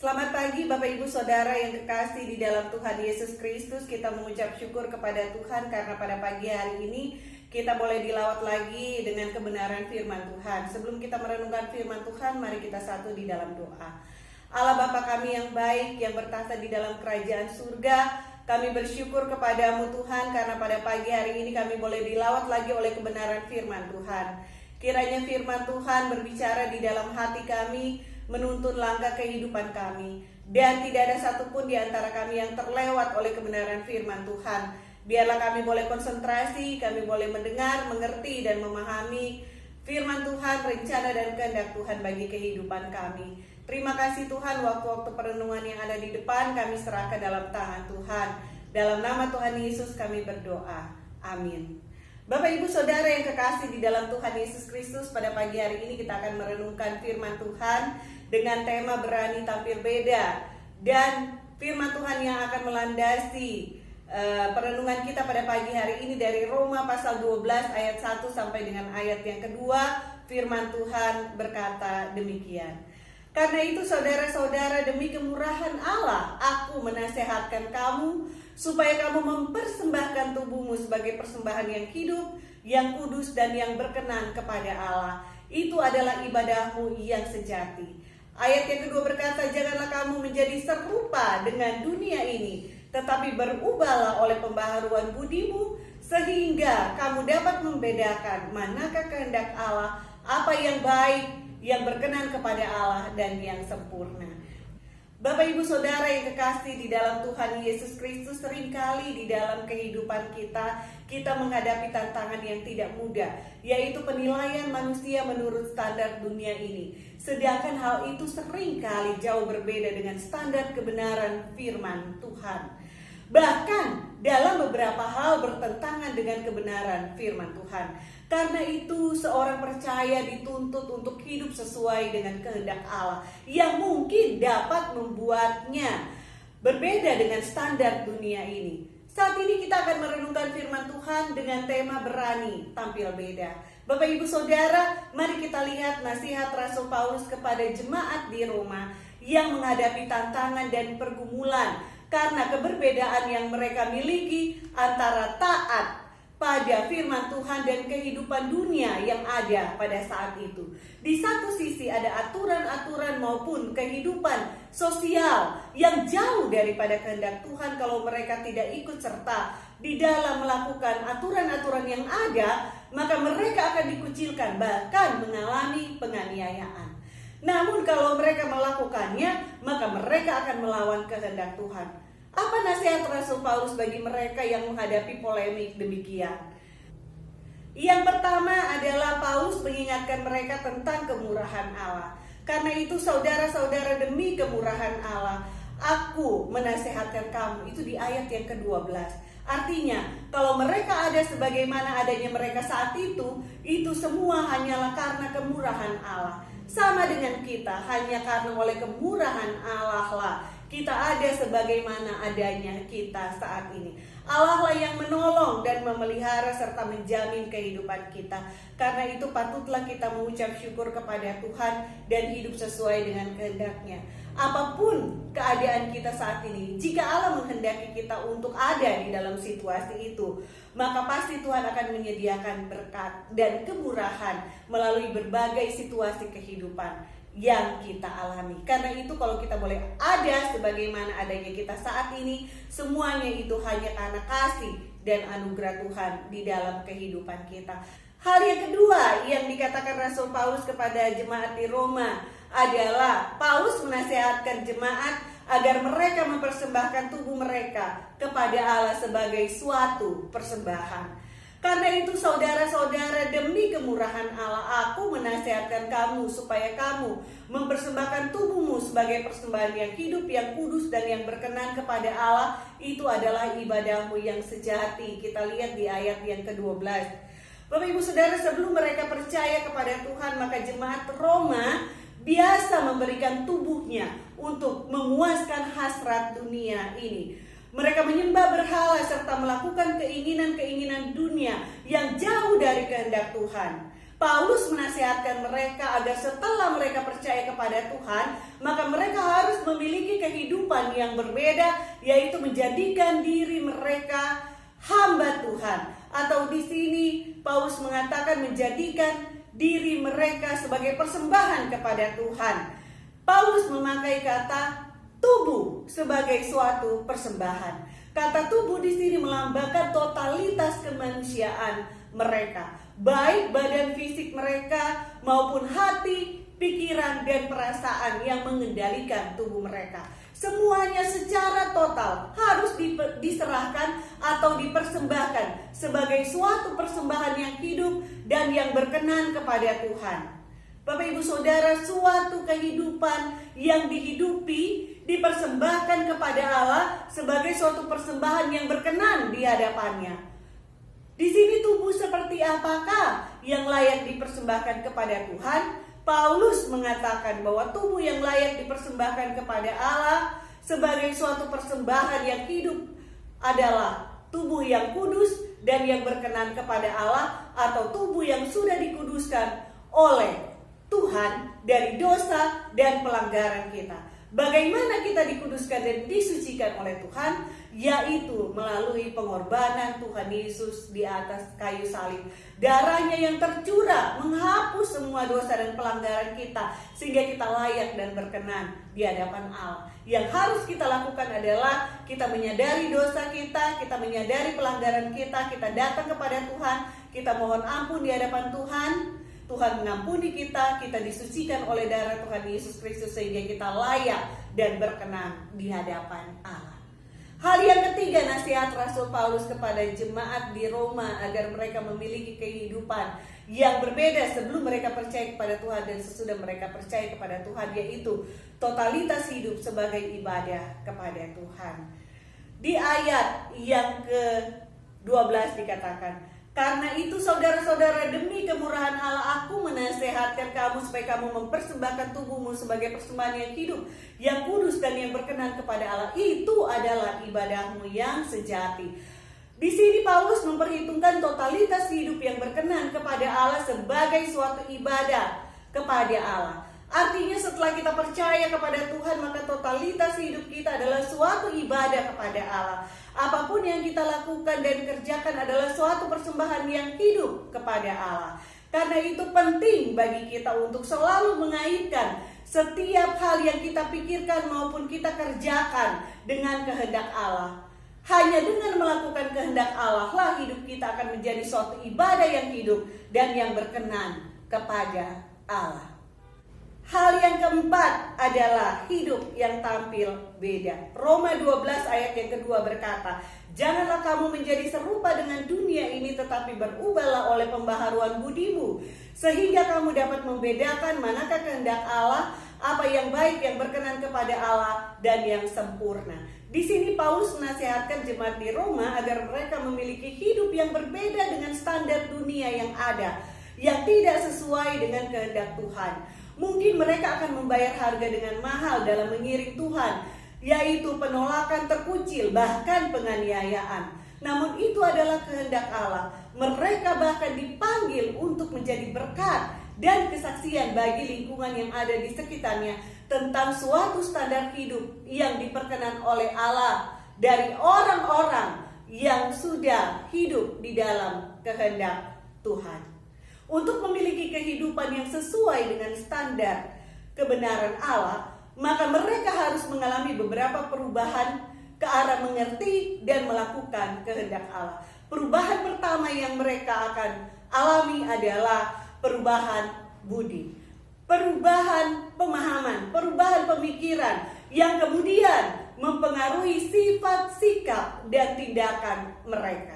Selamat pagi Bapak Ibu Saudara yang kekasih di dalam Tuhan Yesus Kristus. Kita mengucap syukur kepada Tuhan karena pada pagi hari ini kita boleh dilawat lagi dengan kebenaran firman Tuhan. Sebelum kita merenungkan firman Tuhan, mari kita satu di dalam doa. Allah Bapa kami yang baik, yang bertahta di dalam kerajaan surga, kami bersyukur kepadamu Tuhan karena pada pagi hari ini kami boleh dilawat lagi oleh kebenaran firman Tuhan. Kiranya firman Tuhan berbicara di dalam hati kami, menuntun langkah kehidupan kami, dan tidak ada satupun di antara kami yang terlewat oleh kebenaran firman Tuhan. Biarlah kami boleh konsentrasi, kami boleh mendengar, mengerti, dan memahami firman Tuhan, rencana dan kehendak Tuhan bagi kehidupan kami. Terima kasih Tuhan, waktu-waktu perenungan yang ada di depan kami serahkan dalam tangan Tuhan. Dalam nama Tuhan Yesus kami berdoa. Amin. Bapak Ibu Saudara yang kekasih di dalam Tuhan Yesus Kristus, pada pagi hari ini kita akan merenungkan firman Tuhan dengan tema berani tampil beda. Dan firman Tuhan yang akan melandasi perenungan kita pada pagi hari ini dari Roma pasal 12 ayat 1 sampai dengan ayat yang kedua. Firman Tuhan berkata demikian. Karena itu saudara-saudara, demi kemurahan Allah, aku menasehatkan kamu supaya kamu mempersembahkan tubuhmu sebagai persembahan yang hidup, yang kudus dan yang berkenan kepada Allah. Itu adalah ibadahmu yang sejati. Ayat yang kedua berkata, janganlah kamu menjadi serupa dengan dunia ini, tetapi berubahlah oleh pembaharuan budimu, sehingga kamu dapat membedakan manakah kehendak Allah, apa yang baik, yang berkenan kepada Allah, dan yang sempurna. Bapak Ibu Saudara yang kekasih di dalam Tuhan Yesus Kristus, seringkali di dalam kehidupan kita menghadapi tantangan yang tidak mudah, yaitu penilaian manusia menurut standar dunia ini. Sedangkan hal itu seringkali jauh berbeda dengan standar kebenaran firman Tuhan. Bahkan dalam beberapa hal bertentangan dengan kebenaran firman Tuhan. Karena itu seorang percaya dituntut untuk hidup sesuai dengan kehendak Allah, yang mungkin dapat membuatnya berbeda dengan standar dunia ini. Saat ini kita akan merenungkan firman Tuhan dengan tema berani tampil beda. Bapak Ibu Saudara, mari kita lihat nasihat Rasul Paulus kepada jemaat di Roma yang menghadapi tantangan dan pergumulan karena keberbedaan yang mereka miliki antara taat pada firman Tuhan dan kehidupan dunia yang ada pada saat itu. Di satu sisi ada aturan-aturan maupun kehidupan sosial yang jauh daripada kehendak Tuhan kalau mereka tidak ikut serta di dalam melakukan aturan-aturan yang ada, maka mereka akan dikucilkan, bahkan mengalami penganiayaan. Namun kalau mereka melakukannya, maka mereka akan melawan kehendak Tuhan. Apa nasihat Rasul Paulus bagi mereka yang menghadapi polemik demikian? Yang pertama adalah Paulus mengingatkan mereka tentang kemurahan Allah. Karena itu saudara-saudara, demi kemurahan Allah, aku menasehatkan kamu. Itu di ayat yang ke-12. Artinya, kalau mereka ada sebagaimana adanya mereka saat itu semua hanyalah karena kemurahan Allah. Sama dengan kita, hanya karena oleh kemurahan Allah lah kita ada sebagaimana adanya kita saat ini. Allah lah yang menolong dan memelihara serta menjamin kehidupan kita. Karena itu patutlah kita mengucap syukur kepada Tuhan dan hidup sesuai dengan kehendak-Nya. Apapun keadaan kita saat ini, jika Allah menghendaki kita untuk ada di dalam situasi itu, maka pasti Tuhan akan menyediakan berkat dan kemurahan melalui berbagai situasi kehidupan yang kita alami. Karena itu kalau kita boleh ada sebagaimana adanya kita saat ini, semuanya itu hanya karena kasih dan anugerah Tuhan di dalam kehidupan kita. Hal yang kedua yang dikatakan Rasul Paulus kepada jemaat di Roma adalah Paulus menasihatkan jemaat agar mereka mempersembahkan tubuh mereka kepada Allah sebagai suatu persembahan. Karena itu saudara-saudara, demi kemurahan Allah, aku menasihatkan kamu supaya kamu mempersembahkan tubuhmu sebagai persembahan yang hidup, yang kudus dan yang berkenan kepada Allah. Itu adalah ibadahmu yang sejati. Kita lihat di ayat yang ke-12. Bapak Ibu Saudara, sebelum mereka percaya kepada Tuhan, maka jemaat Roma biasa memberikan tubuhnya untuk memuaskan hasrat dunia ini. Mereka menyembah berhala serta melakukan keinginan-keinginan dunia yang jauh dari kehendak Tuhan. Paulus menasihatkan mereka agar setelah mereka percaya kepada Tuhan, maka mereka harus memiliki kehidupan yang berbeda, yaitu menjadikan diri mereka hamba Tuhan. Atau di sini Paulus mengatakan menjadikan diri mereka sebagai persembahan kepada Tuhan. Paulus memakai kata tubuh sebagai suatu persembahan. Kata tubuh di sini melambangkan totalitas kemanusiaan mereka, baik badan fisik mereka maupun hati, pikiran, dan perasaan yang mengendalikan tubuh mereka. Semuanya secara total harus diserahkan atau dipersembahkan sebagai suatu persembahan yang hidup dan yang berkenan kepada Tuhan. Bapak Ibu Saudara, suatu kehidupan yang dihidupi dipersembahkan kepada Allah sebagai suatu persembahan yang berkenan di hadapannya. Di sini tubuh seperti apakah yang layak dipersembahkan kepada Tuhan? Paulus mengatakan bahwa tubuh yang layak dipersembahkan kepada Allah sebagai suatu persembahan yang hidup adalah tubuh yang kudus dan yang berkenan kepada Allah, atau tubuh yang sudah dikuduskan oleh Tuhan dari dosa dan pelanggaran kita. Bagaimana kita dikuduskan dan disucikan oleh Tuhan? Yaitu melalui pengorbanan Tuhan Yesus di atas kayu salib. Darahnya yang tercurah menghapus semua dosa dan pelanggaran kita, sehingga kita layak dan berkenan di hadapan Allah. Yang harus kita lakukan adalah kita menyadari dosa kita menyadari pelanggaran kita datang kepada Tuhan, kita mohon ampun di hadapan Tuhan. Tuhan mengampuni kita disucikan oleh darah Tuhan Yesus Kristus, sehingga kita layak dan berkenan di hadapan Allah. Hal yang ketiga, nasihat Rasul Paulus kepada jemaat di Roma agar mereka memiliki kehidupan yang berbeda sebelum mereka percaya kepada Tuhan dan sesudah mereka percaya kepada Tuhan, yaitu totalitas hidup sebagai ibadah kepada Tuhan. Di ayat yang ke-12 dikatakan, "Karena itu saudara-saudara, demi kemurahan Allah aku menasehatkan kamu supaya kamu mempersembahkan tubuhmu sebagai persembahan yang hidup, yang kudus dan yang berkenan kepada Allah. Itu adalah ibadahmu yang sejati." Di sini Paulus memperhitungkan totalitas hidup yang berkenan kepada Allah sebagai suatu ibadah kepada Allah. Artinya setelah kita percaya kepada Tuhan, maka totalitas hidup kita adalah suatu ibadah kepada Allah. Apapun yang kita lakukan dan kerjakan adalah suatu persembahan yang hidup kepada Allah. Karena itu penting bagi kita untuk selalu mengaitkan setiap hal yang kita pikirkan maupun kita kerjakan dengan kehendak Allah. Hanya dengan melakukan kehendak Allah lah hidup kita akan menjadi suatu ibadah yang hidup dan yang berkenan kepada Allah. Hal yang keempat adalah hidup yang tampil beda. Roma 12 ayat yang kedua berkata, "Janganlah kamu menjadi serupa dengan dunia ini, tetapi berubahlah oleh pembaharuan budimu, sehingga kamu dapat membedakan manakah kehendak Allah, apa yang baik, yang berkenan kepada Allah, dan yang sempurna." Di sini Paulus menasihatkan jemaat di Roma agar mereka memiliki hidup yang berbeda dengan standar dunia yang ada, yang tidak sesuai dengan kehendak Tuhan. Mungkin mereka akan membayar harga dengan mahal dalam mengiring Tuhan, yaitu penolakan terkucil, bahkan penganiayaan. Namun itu adalah kehendak Allah. Mereka bahkan dipanggil untuk menjadi berkat dan kesaksian bagi lingkungan yang ada di sekitarnya tentang suatu standar hidup yang diperkenan oleh Allah dari orang-orang yang sudah hidup di dalam kehendak Tuhan. Untuk memiliki kehidupan yang sesuai dengan standar kebenaran Allah, maka mereka harus mengalami beberapa perubahan ke arah mengerti dan melakukan kehendak Allah. Perubahan pertama yang mereka akan alami adalah perubahan budi, perubahan pemahaman, perubahan pemikiran yang kemudian mempengaruhi sifat, sikap, dan tindakan mereka.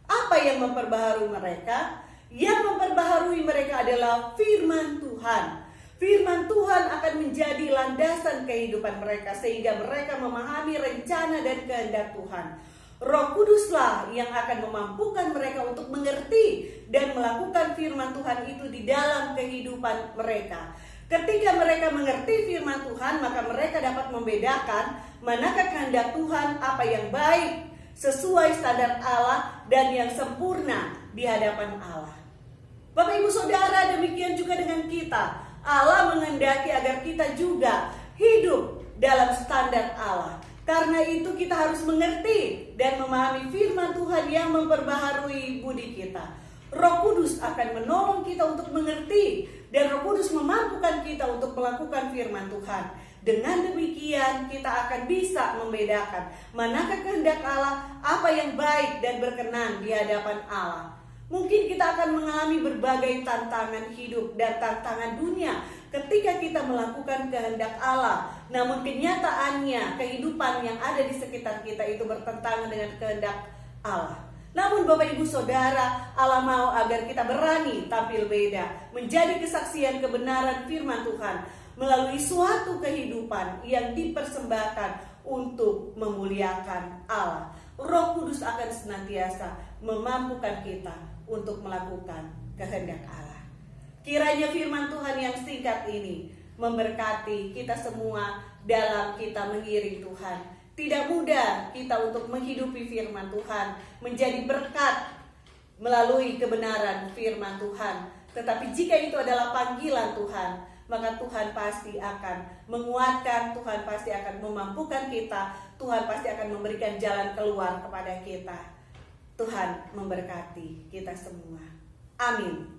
Apa yang memperbaharui mereka? Yang memperbaharui mereka adalah firman Tuhan. Firman Tuhan akan menjadi landasan kehidupan mereka sehingga mereka memahami rencana dan kehendak Tuhan. Roh Kuduslah yang akan memampukan mereka untuk mengerti dan melakukan firman Tuhan itu di dalam kehidupan mereka. Ketika mereka mengerti firman Tuhan, maka mereka dapat membedakan manakah kehendak Tuhan, apa yang baik, sesuai standar Allah, dan yang sempurna di hadapan Allah. Bapak Ibu Saudara, demikian juga dengan kita. Allah menghendaki agar kita juga hidup dalam standar Allah. Karena itu kita harus mengerti dan memahami firman Tuhan yang memperbaharui budi kita. Roh Kudus akan menolong kita untuk mengerti, dan Roh Kudus memampukan kita untuk melakukan firman Tuhan. Dengan demikian kita akan bisa membedakan manakah kehendak Allah, apa yang baik dan berkenan di hadapan Allah. Mungkin kita akan mengalami berbagai tantangan hidup dan tantangan dunia ketika kita melakukan kehendak Allah. Namun kenyataannya kehidupan yang ada di sekitar kita itu bertentangan dengan kehendak Allah. Namun Bapak Ibu Saudara, Allah mau agar kita berani tampil beda, menjadi kesaksian kebenaran firman Tuhan melalui suatu kehidupan yang dipersembahkan untuk memuliakan Allah. Roh Kudus akan senantiasa memampukan kita untuk melakukan kehendak Allah. Kiranya firman Tuhan yang singkat ini memberkati kita semua dalam kita mengiring Tuhan. Tidak mudah kita untuk menghidupi firman Tuhan, menjadi berkat melalui kebenaran firman Tuhan. Tetapi jika itu adalah panggilan Tuhan, maka Tuhan pasti akan menguatkan, Tuhan pasti akan memampukan kita, Tuhan pasti akan memberikan jalan keluar kepada kita. Tuhan memberkati kita semua. Amin.